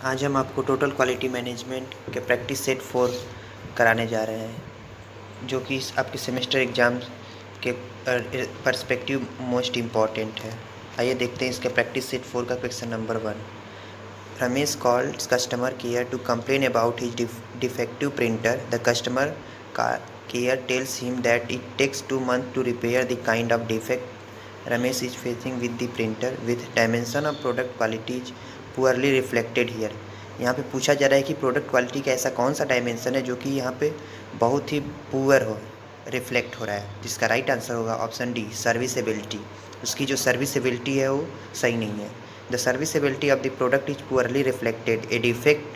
आज हम आपको टोटल क्वालिटी मैनेजमेंट के प्रैक्टिस सेट 4 कराने जा रहे हैं, जो कि आपके सेमेस्टर एग्ज़ाम के पर्सपेक्टिव मोस्ट इम्पॉर्टेंट है। आइए देखते हैं इसके प्रैक्टिस सेट 4 का question number 1। Ramesh called customer care to complain about his defective printer. The customer care tells him that it takes 2 months to repair the kind of defect Ramesh is facing with the printer, with dimension of product quality is poorly reflected here। यहाँ पे पूछा जा रहा है कि product quality का ऐसा कौन सा डायमेंशन है जो कि यहाँ पे बहुत ही पुअर हो रिफ्लेक्ट हो रहा है, जिसका राइट आंसर होगा ऑप्शन डी, सर्विसेबिलिटी। उसकी जो सर्विसेबिलिटी है वो सही नहीं है। The serviceability of the product is poorly reflected. A defect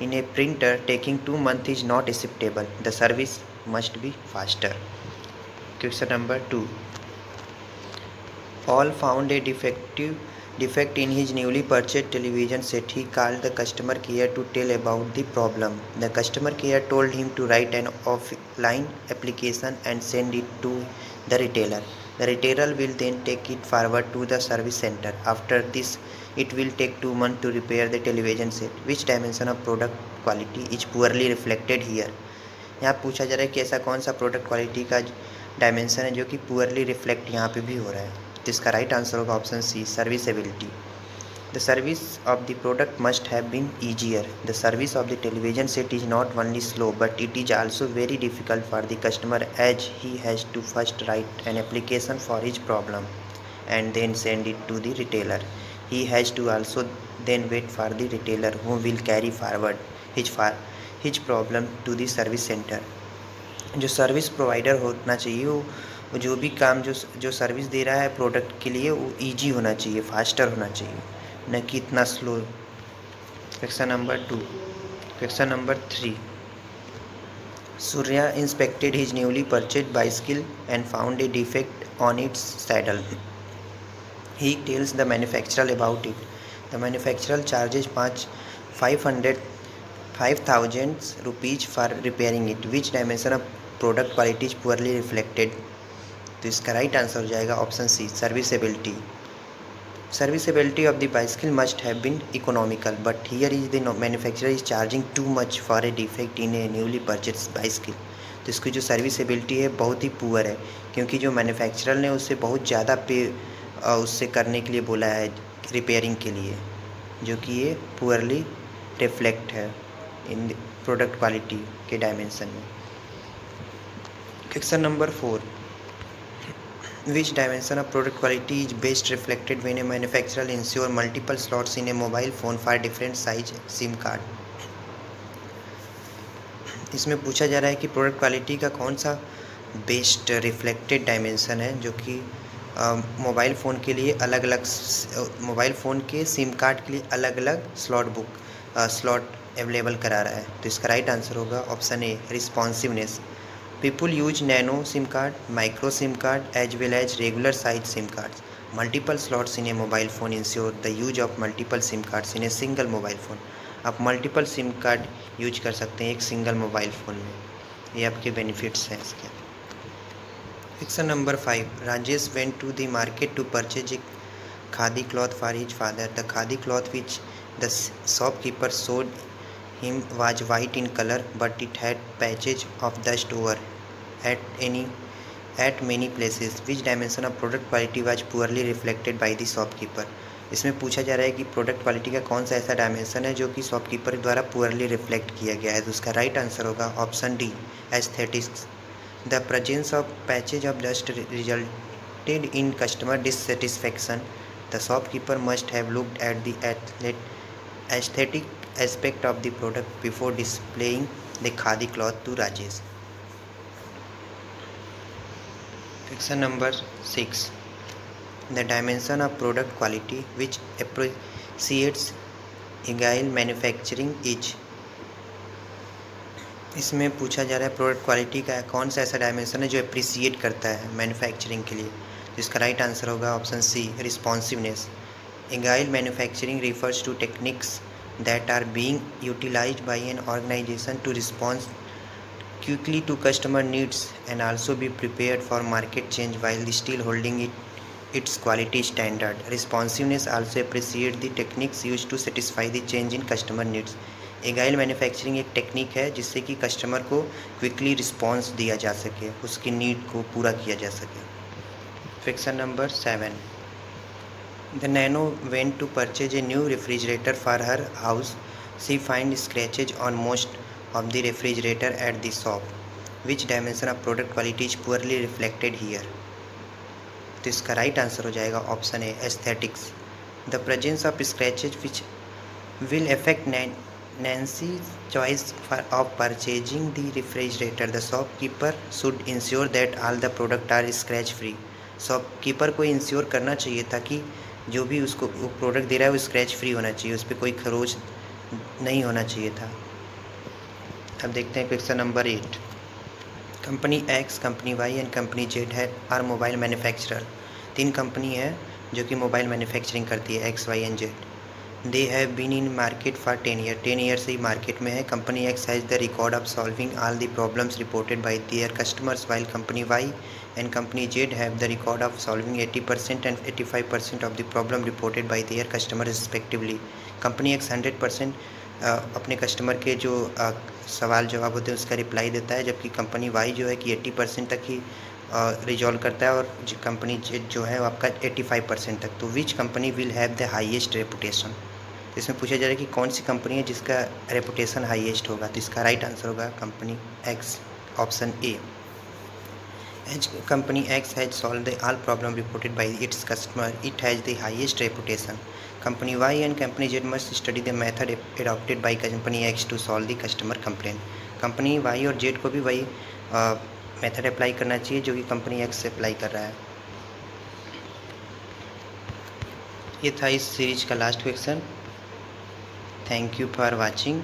in A printer taking 2 months is not acceptable. The service must be faster. Question number 2। Paul found a defect in his newly purchased television set. He called the customer care to tell about the problem. The customer care told him to write an offline application and send it to the retailer. The retailer will then take it forward to the service center. After this, it will take 2 months to repair the television set. Which dimension of product quality is poorly reflected here? यहाँ पूछा जा रहा है कि ऐसा कौन सा product quality का डायमेंशन है जो कि पुअरली रिफ्लेक्ट यहाँ पे भी हो रहा है। तो इसका राइट आंसर होगा option C, serviceability. The service of the product must have been easier. The service of the television set is not only slow but it is also very difficult for the customer as he has to first write an application for his problem and then send it to the retailer. He has to also then wait for the retailer who will carry forward his problem to the service center। जो service provider होना चाहिए वो जो भी काम जो service दे रहा है प्रोडक्ट के लिए वो इजी होना चाहिए, फास्टर होना चाहिए, न कि इतना slow. Question number 2। Question number 3। Surya inspected his newly purchased bicycle and found a defect on its saddle. He tells the manufacturer about it. The manufacturer charges 5,000 rupees for repairing it. Which dimension of product quality is poorly reflected? तो इसका right answer हो जाएगा option C, serviceability. Serviceability of the bicycle must have been economical but here is the manufacturer is charging too much for a defect in a newly purchase bicycle. तो इसकी जो serviceability है बहुत ही poor है, क्योंकि जो मैन्युफैक्चरर ने उससे बहुत ज़्यादा पे उससे करने के लिए बोला है रिपेयरिंग के लिए, जो कि ये पुअरली रिफ्लेक्ट है इन प्रोडक्ट क्वालिटी के डायमेंशन में। Question number 4। Which dimension of product quality is best reflected when a manufacturer ensure multiple slots in a mobile phone for different size SIM card? इसमें पूछा जा रहा है कि प्रोडक्ट क्वालिटी का कौन सा बेस्ट रिफ्लेक्टेड डायमेंशन है जो कि मोबाइल फ़ोन के लिए अलग अलग मोबाइल फ़ोन के सिम कार्ड के लिए अलग अलग स्लॉट अवेलेबल करा रहा है। तो इसका राइट आंसर होगा option A, responsiveness. People use nano SIM card, micro SIM card as well as regular size SIM cards. Multiple slots in a mobile phone ensure the use of multiple SIM cards in a single mobile phone. आप multiple SIM card use कर सकते हैं एक single mobile phone में, ये आपके benefits हैं इसके। Question number 5। Rajesh went to the market to purchase a khadi cloth for his father. The khadi cloth which the shopkeeper sold him was white in color but it had patches of dust over at many places. Which dimension of product quality was poorly reflected by the shopkeeper? इसमें पूछा जा रहा है कि product quality का कौन सा ऐसा डायमेंशन है जो कि शॉपकीपर द्वारा पुअरली रिफ्लेक्ट किया गया है। तो उसका राइट आंसर होगा option D, aesthetics. The presence of patches of dust resulted in customer dissatisfaction. The shopkeeper must have looked at the aesthetic aspect of the product before displaying the khadi cloth to Rajesh। Question number 6। The dimension of product quality which appreciates agile manufacturing is। इसमें पूछा जा रहा है product quality का कौन सा ऐसा dimension है जो अप्रिसिएट करता है मैन्युफैक्चरिंग के लिए। जिसका राइट आंसर होगा option C, responsiveness. Agile manufacturing refers to techniques that are being utilized by an organization to respond quickly to customer needs and also be prepared for market change while still holding its quality standard. Responsiveness also appreciate the techniques used to satisfy the change in customer needs. Agile manufacturing एक technique है जिससे कि customer को quickly response दिया जा सके, उसकी need को पूरा किया जा सके. Fiction number 7. The Nano went to purchase a new refrigerator for her house. She finds scratches on most of the refrigerator at the shop. Which dimension of product quality is poorly reflected here? तो इसका right answer हो जाएगा option A aesthetics. The presence of scratches which will affect Nancy choice of purchasing the refrigerator. The shopkeeper should ensure that all the product are scratch free. Shopkeeper को ensure करना चाहिए ताकि जो भी उसको वो प्रोडक्ट दे रहा है वो स्क्रैच फ्री होना चाहिए, उस पर कोई खरोच नहीं होना चाहिए था. अब देखते हैं question number 8. Company X, company Y and company Z है आर मोबाइल मैन्युफैक्चरर. 3 कंपनी है जो कि मोबाइल मैन्युफैक्चरिंग करती है, X, Y and Z. They have been in market for 10 year. 10 year से ही मार्केट में है. Company X has the record of solving all the problems reported by their customers, while company Y and company Z have the record of solving 80% and 85% of the problem reported by there customer respectively. Company x 100% अपने customer के जो सवाल जवाब होते हैं उसका reply देता है, जबकि कंपनी वाई जो है कि 80% तक ही रिजॉल्व करता है और कंपनी जेड जो है वो आपका 85% तक. तो which company will have the highest reputation. इसमें पूछा जा रहा है कि कौन सी कंपनी है जिसका रेपुटेशन हाईएस्ट होगा. तो इसका राइट आंसर होगा company x, option A. As company X has solved all problems reported by its customer, it has the highest reputation. Company Y and Company Z must study the method adopted by Company X to solve the customer complaint. Company Y और Z को भी वही method apply करना चाहिए जो कि company X से apply कर रहा है. ये था इस सीरीज का last question. Thank you for watching.